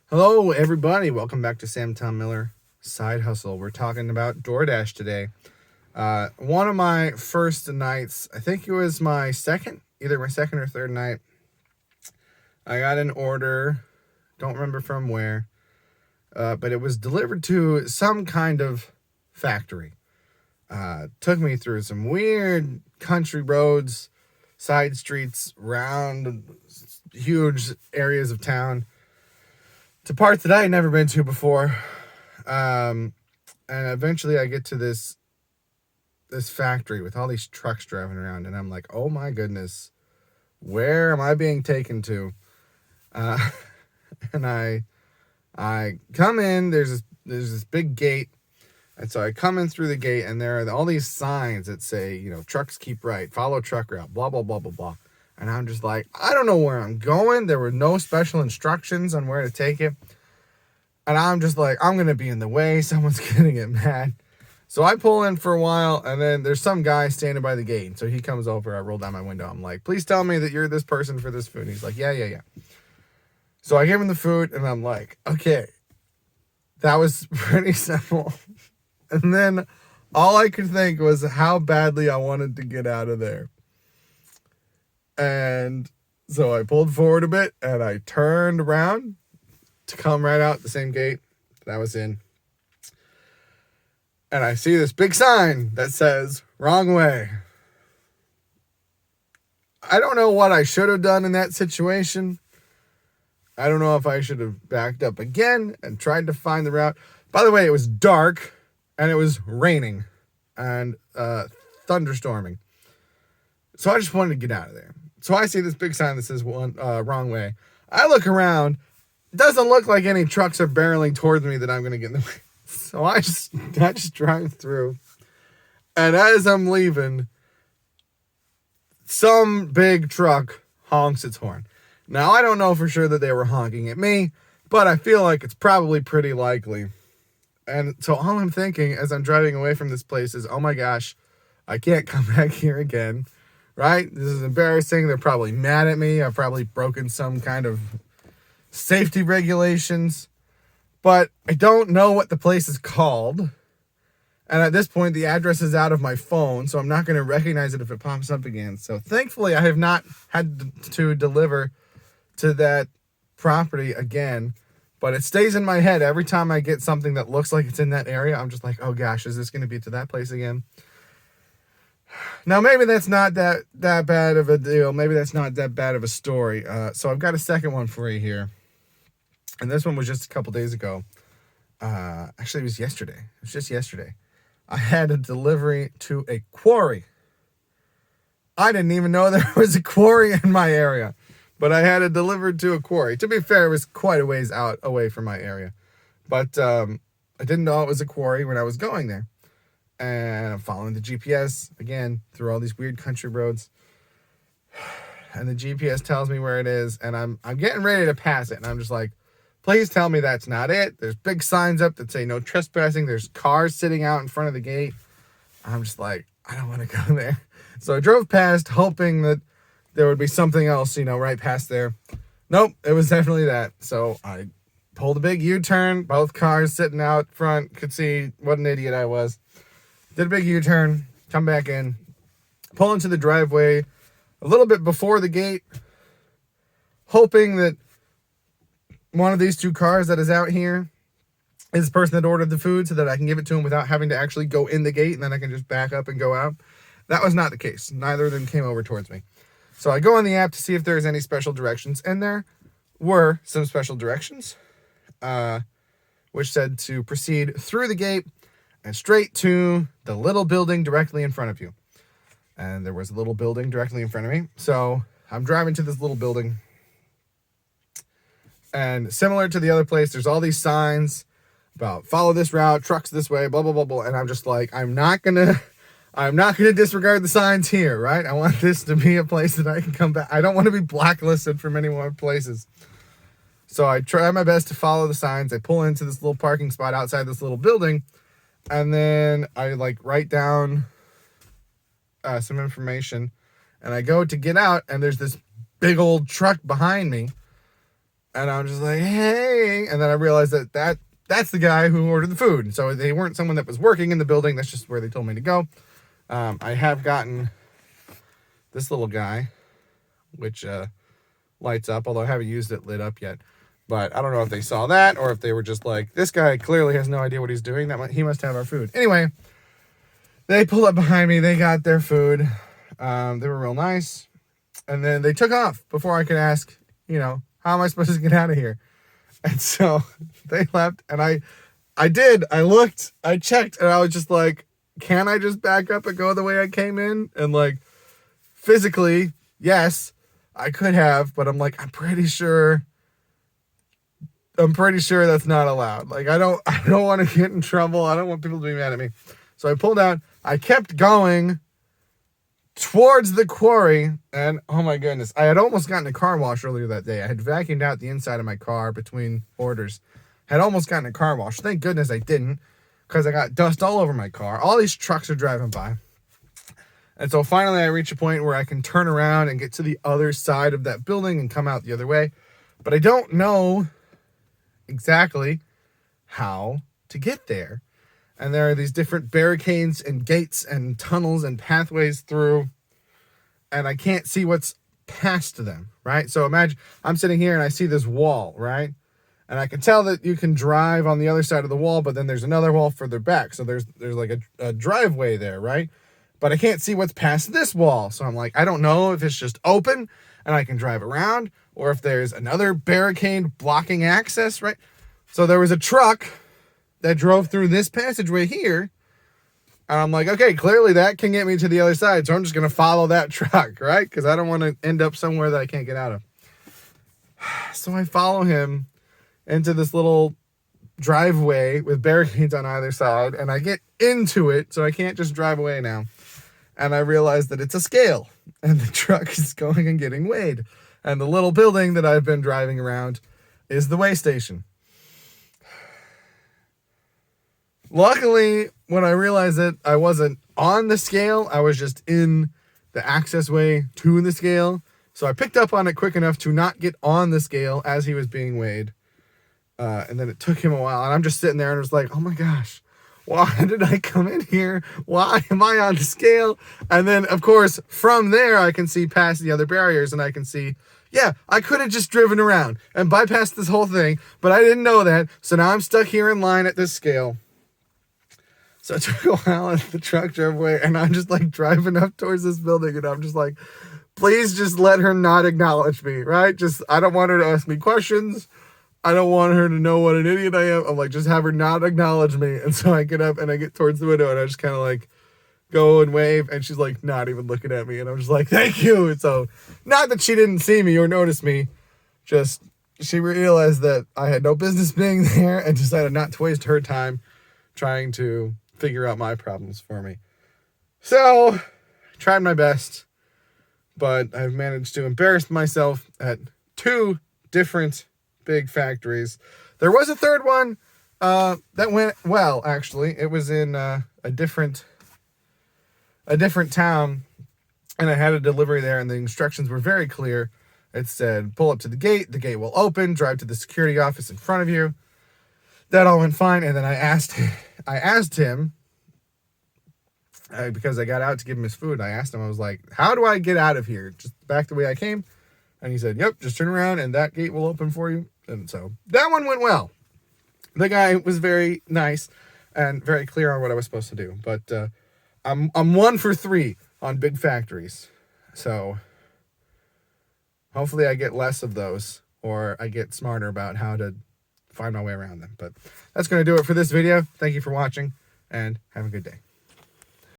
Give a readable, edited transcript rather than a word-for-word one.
Hello, everybody. Welcome back to Sam Tom Miller Side Hustle. We're talking about DoorDash today. One of my first nights, I think it was either my second or third night, I got an order, don't remember from where, but it was delivered to some kind of factory. Took me through some weird country roads, side streets, round huge areas of town, to parts that I had never been to before. And eventually I get to this factory with all these trucks driving around, and I'm like, oh my goodness, where am I being taken to? And I come in, there's this big gate, and so I come in through the gate, and there are all these signs that say, trucks keep right, follow truck route, blah, blah, blah, blah, blah. And I'm just like, I don't know where I'm going. There were no special instructions on where to take it. And I'm just like, I'm going to be in the way. Someone's going to get mad. So I pull in for a while, and then there's some guy standing by the gate. So he comes over. I roll down my window. I'm like, please tell me that you're this person for this food. And he's like, yeah. So I give him the food, and I'm like, okay, that was pretty simple. And then all I could think was how badly I wanted to get out of there. And so I pulled forward a bit, and I turned around to come right out the same gate that I was in. And I see this big sign that says, wrong way. I don't know what I should have done in that situation. I don't know if I should have backed up again and tried to find the route. By the way, it was dark, and it was raining and thunderstorming. So I just wanted to get out of there. So I see this big sign that says wrong way. I look around. It doesn't look like any trucks are barreling towards me that I'm going to get in the way. So I just drive through. And as I'm leaving, some big truck honks its horn. Now, I don't know for sure that they were honking at me, but I feel like it's probably pretty likely. And so all I'm thinking as I'm driving away from this place is, oh my gosh, I can't come back here again. Right? This is embarrassing. They're probably mad at me. I've probably broken some kind of safety regulations. But I don't know what the place is called. And at this point, the address is out of my phone, so I'm not going to recognize it if it pops up again. So thankfully, I have not had to deliver to that property again. But it stays in my head every time I get something that looks like it's in that area. I'm just like, oh gosh, is this going to be to that place again? Now, maybe that's not that bad of a deal. Maybe that's not that bad of a story. So I've got a second one for you here. And this one was just a couple days ago. Actually, it was yesterday. It was just yesterday. I had a delivery to a quarry. I didn't even know there was a quarry in my area. But I had it delivered to a quarry. To be fair, it was quite a ways out away from my area. But I didn't know it was a quarry when I was going there. And I'm following the GPS, again, through all these weird country roads. And the GPS tells me where it is. And I'm getting ready to pass it. And I'm just like, please tell me that's not it. There's big signs up that say no trespassing. There's cars sitting out in front of the gate. I'm just like, I don't want to go there. So I drove past hoping that there would be something else, right past there. Nope, it was definitely that. So I pulled a big U-turn. Both cars sitting out front could see what an idiot I was. Did a big U-turn, come back in, pull into the driveway a little bit before the gate, hoping that one of these two cars that is out here is the person that ordered the food so that I can give it to him without having to actually go in the gate, and then I can just back up and go out. That was not the case. Neither of them came over towards me. So I go on the app to see if there's any special directions, and there were some special directions, which said to proceed through the gate and straight to the little building directly in front of you. And there was a little building directly in front of me. So I'm driving to this little building. And similar to the other place, there's all these signs about follow this route, trucks this way, blah, blah, blah, blah. And I'm just like, I'm not going to disregard the signs here, right? I want this to be a place that I can come back. I don't want to be blacklisted from any more places. So I try my best to follow the signs. I pull into this little parking spot outside this little building. And then I write down some information, and I go to get out, and there's this big old truck behind me. And I'm just like, hey. And then I realized that's the guy who ordered the food. So they weren't someone that was working in the building. That's just where they told me to go. I have gotten this little guy, which lights up, although I haven't used it lit up yet. But I don't know if they saw that or if they were just like, this guy clearly has no idea what he's doing. He must have our food. Anyway, they pulled up behind me. They got their food. They were real nice. And then they took off before I could ask, how am I supposed to get out of here? And so they left. And I did. I looked. I checked. And I was just like, can I just back up and go the way I came in? And like, physically, yes, I could have. But I'm like, I'm pretty sure that's not allowed. Like, I don't want to get in trouble. I don't want people to be mad at me. So I pulled out. I kept going towards the quarry, and oh my goodness, I had almost gotten a car wash earlier that day. I had vacuumed out the inside of my car between orders. Had almost gotten a car wash. Thank goodness I didn't, because I got dust all over my car. All these trucks are driving by. And so finally I reach a point where I can turn around and get to the other side of that building and come out the other way. But I don't know exactly how to get there. And there are these different barricades and gates and tunnels and pathways through, and I can't see what's past them, right? So imagine I'm sitting here and I see this wall, right? And I can tell that you can drive on the other side of the wall, but then there's another wall further back. So there's like a driveway there, right? But I can't see what's past this wall. So I'm like, I don't know if it's just open and I can drive around, or if there's another barricade blocking access, right? So there was a truck that drove through this passageway here. And I'm like, okay, clearly that can get me to the other side. So I'm just going to follow that truck, right? Because I don't want to end up somewhere that I can't get out of. So I follow him into this little driveway with barricades on either side. And I get into it, so I can't just drive away now. And I realize that it's a scale. And the truck is going and getting weighed. And the little building that I've been driving around is the weigh station. Luckily, when I realized that I wasn't on the scale, I was just in the access way to the scale. So I picked up on it quick enough to not get on the scale as he was being weighed. And then it took him a while. And I'm just sitting there and was like, oh my gosh, why did I come in here? Why am I on the scale? And then, of course, from there, I can see past the other barriers and I can see, yeah, I could have just driven around and bypassed this whole thing, but I didn't know that. So now I'm stuck here in line at this scale. So it took a while and the truck drove away, and I'm just like driving up towards this building, and I'm just like, please just let her not acknowledge me, right? I don't want her to ask me questions. I don't want her to know what an idiot I am. I'm like, just have her not acknowledge me. And so I get up and I get towards the window and I just kind of like go and wave, and she's like not even looking at me. And I'm just like, thank you. And so not that she didn't see me or notice me, just she realized that I had no business being there and decided not to waste her time trying to figure out my problems for me. So I tried my best, but I've managed to embarrass myself at 2 different big factories. There was a third one that went well, actually. It was in a different town, and I had a delivery there, and the instructions were very clear. It said, pull up to the gate will open, drive to the security office in front of you. That all went fine, and then I asked him, because I got out to give him his food, I asked him, I was like, how do I get out of here? Just back the way I came? And he said, yep, just turn around and that gate will open for you. And so that one went well. The guy was very nice and very clear on what I was supposed to do. But I'm 1 for 3 on big factories. So hopefully I get less of those, or I get smarter about how to find my way around them. But that's going to do it for this video. Thank you for watching, and have a good day.